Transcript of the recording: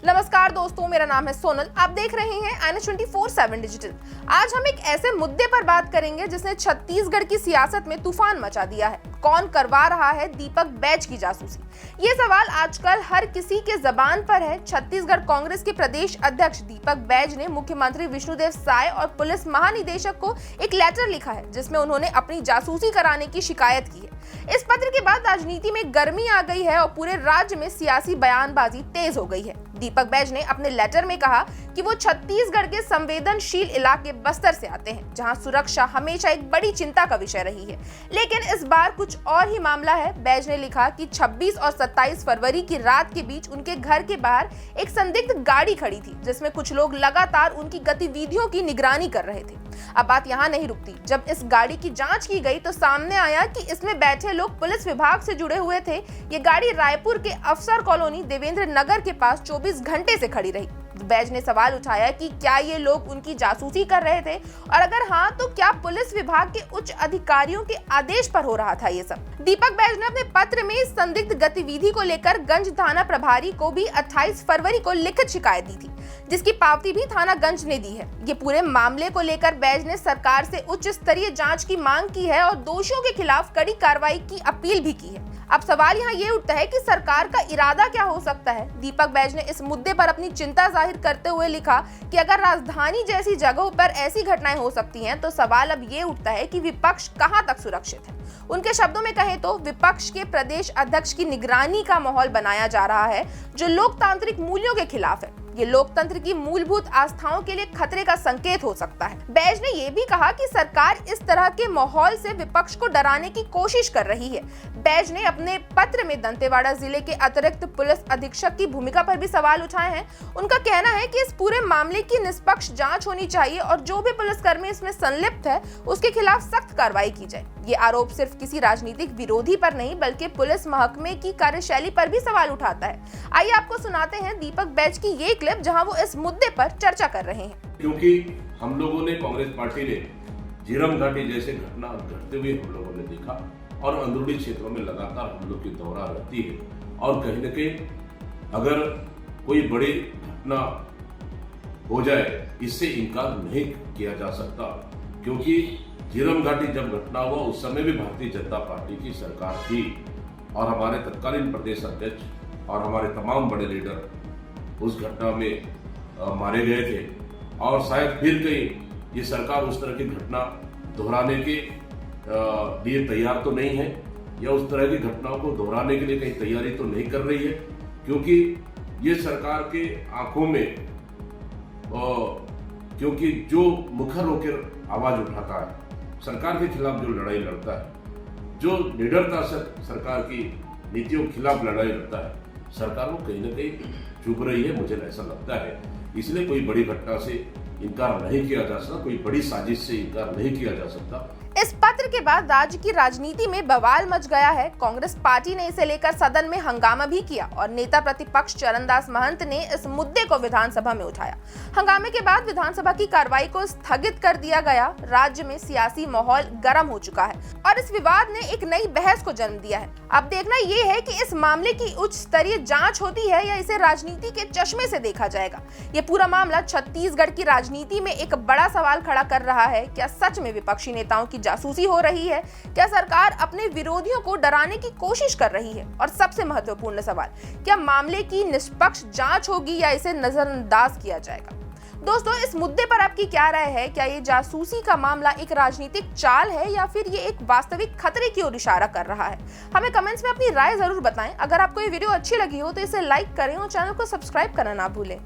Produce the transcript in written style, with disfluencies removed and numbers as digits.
नमस्कार दोस्तों, मेरा नाम है सोनल। आप देख रहे हैं NH24/7 डिजिटल। आज हम एक ऐसे मुद्दे पर बात करेंगे जिसने छत्तीसगढ़ की सियासत में तूफान मचा दिया है। कौन करवा रहा है दीपक बैज की जासूसी? ये सवाल आजकल हर किसी के जबान पर है। छत्तीसगढ़ कांग्रेस के प्रदेश अध्यक्ष दीपक बैज ने मुख्यमंत्री विष्णुदेव साय और पुलिस महानिदेशक को एक लेटर लिखा है जिसमें उन्होंने अपनी जासूसी कराने की शिकायत की है। इस पत्र के बाद राजनीति में गर्मी आ गई है और पूरे राज्य में सियासी बयानबाजी तेज हो गई है। दीपक बैज ने अपने लेटर में कहा कि वो छत्तीसगढ़ के संवेदनशील इलाके बस्तर से आते हैं, जहां सुरक्षा हमेशा एक बड़ी चिंता का विषय रही है। लेकिन इस बार कुछ और ही मामला है। बैज ने लिखा कि 26 और 27 फरवरी की रात के बीच उनके घर के बाहर एक संदिग्ध गाड़ी खड़ी थी जिसमें कुछ लोग लगातार उनकी गतिविधियों की निगरानी कर रहे थे। अब बात यहाँ नहीं रुकती। जब इस गाड़ी की जांच की गई तो सामने आया कि इसमें बैठे लोग पुलिस विभाग से जुड़े हुए थे। ये गाड़ी रायपुर के अफसर कॉलोनी देवेंद्र नगर के पास 24 घंटे से खड़ी रही। बैज ने सवाल उठाया कि क्या ये लोग उनकी जासूसी कर रहे थे, और अगर हाँ तो क्या पुलिस विभाग के उच्च अधिकारियों के आदेश पर हो रहा था ये सब? दीपक बैज ने अपने पत्र में इस संदिग्ध गतिविधि को लेकर गंज थाना प्रभारी को भी 28 फरवरी को लिखित शिकायत दी थी, जिसकी पावती भी थाना गंज ने दी है। ये पूरे मामले को लेकर बैज ने सरकार से उच्च स्तरीय जांच की मांग की है और दोषियों के खिलाफ कड़ी कार्रवाई की अपील भी की है। अब सवाल यहाँ ये उठता है कि सरकार का इरादा क्या हो सकता है। दीपक बैज ने इस मुद्दे पर अपनी चिंता जाहिर करते हुए लिखा कि अगर राजधानी जैसी जगहों पर ऐसी घटनाएं हो सकती हैं तो सवाल अब ये उठता है कि विपक्ष कहां तक सुरक्षित है। उनके शब्दों में कहें तो विपक्ष के प्रदेश अध्यक्ष की निगरानी का माहौल बनाया जा रहा है जो लोकतांत्रिक मूल्यों के खिलाफ है। ये लोकतंत्र की मूलभूत आस्थाओं के लिए खतरे का संकेत हो सकता है। बैज ने यह भी कहा कि सरकार इस तरह के माहौल से विपक्ष को डराने की कोशिश कर रही है। बैज ने अपने पत्र में दंतेवाड़ा जिले के अतिरिक्त पुलिस अधीक्षक की भूमिका पर भी सवाल उठाए हैं। उनका कहना है कि इस पूरे मामले की निष्पक्ष जांच होनी चाहिए और जो भी पुलिसकर्मी इसमें संलिप्त है उसके खिलाफ सख्त कार्रवाई की जाए। ये आरोप सिर्फ किसी राजनीतिक विरोधी पर नहीं बल्कि पुलिस महकमे की कार्यशैली पर भी सवाल उठाता है। आइए आपको सुनाते हैं दीपक बैज की ये क्लिप जहां वो इस मुद्दे पर चर्चा कर रहे हैं। क्योंकि हम लोगों ने, कांग्रेस पार्टी ने झीरम घाटी जैसे घटना घटते हुए हम लोगों ने देखा और अंदरूनी क्षेत्रों में लगातार हम लोग की दौरा रहती है और कहीं न कहीं अगर कोई बड़ी घटना हो जाए इससे इनकार नहीं किया जा सकता, क्योंकि झीरम घाटी जब घटना हुआ उस समय भी भारतीय जनता पार्टी की सरकार थी और हमारे तत्कालीन प्रदेश अध्यक्ष और हमारे तमाम बड़े लीडर उस घटना में मारे गए थे और शायद फिर कहीं ये सरकार उस तरह की घटना दोहराने के लिए तैयार तो नहीं है या उस तरह की घटनाओं को दोहराने के लिए कहीं तैयारी तो नहीं कर रही है, क्योंकि ये सरकार के आंखों में क्योंकि जो मुखर होकर आवाज उठाता है, सरकार के खिलाफ जो लड़ाई लड़ता है, जो निडरता से सरकार की नीतियों के खिलाफ लड़ाई लड़ता है, सरकार वो कहीं ना कहीं चुप रही है, मुझे ऐसा लगता है। इसलिए कोई बड़ी घटना से इनकार नहीं किया जा सकता, कोई बड़ी साजिश से इनकार नहीं किया जा सकता। इस पत्र के बाद राज्य की राजनीति में बवाल मच गया है। कांग्रेस पार्टी ने इसे लेकर सदन में हंगामा भी किया और नेता प्रतिपक्ष चरणदास महंत ने इस मुद्दे को विधानसभा में उठाया। हंगामे के बाद विधानसभा की कार्रवाई को स्थगित कर दिया गया। राज्य में सियासी माहौल गर्म हो चुका है और इस विवाद ने एक नई बहस को जन्म दिया है। अब देखना ये है कि इस मामले की उच्च स्तरीय जांच होती है या इसे राजनीति के चश्मे से देखा जाएगा। ये पूरा मामला छत्तीसगढ़ की राजनीति में एक बड़ा सवाल खड़ा कर रहा है। क्या सच में विपक्षी नेताओं की जासूसी हो रही है? क्या सरकार अपने विरोधियों को डराने की कोशिश कर रही है? और सबसे महत्वपूर्ण सवाल, क्या मामले की निष्पक्ष जांच होगी या इसे नजरअंदाज किया जाएगा? दोस्तों, इस मुद्दे पर आपकी क्या राय है? क्या ये जासूसी का मामला एक राजनीतिक चाल है या फिर ये एक वास्तविक खतरे की ओर इशारा कर रहा है? हमें कमेंट्स में अपनी राय जरूर बताएं। अगर आपको ये वीडियो अच्छी लगी हो तो इसे लाइक करें और चैनल को सब्सक्राइब करना ना भूलें।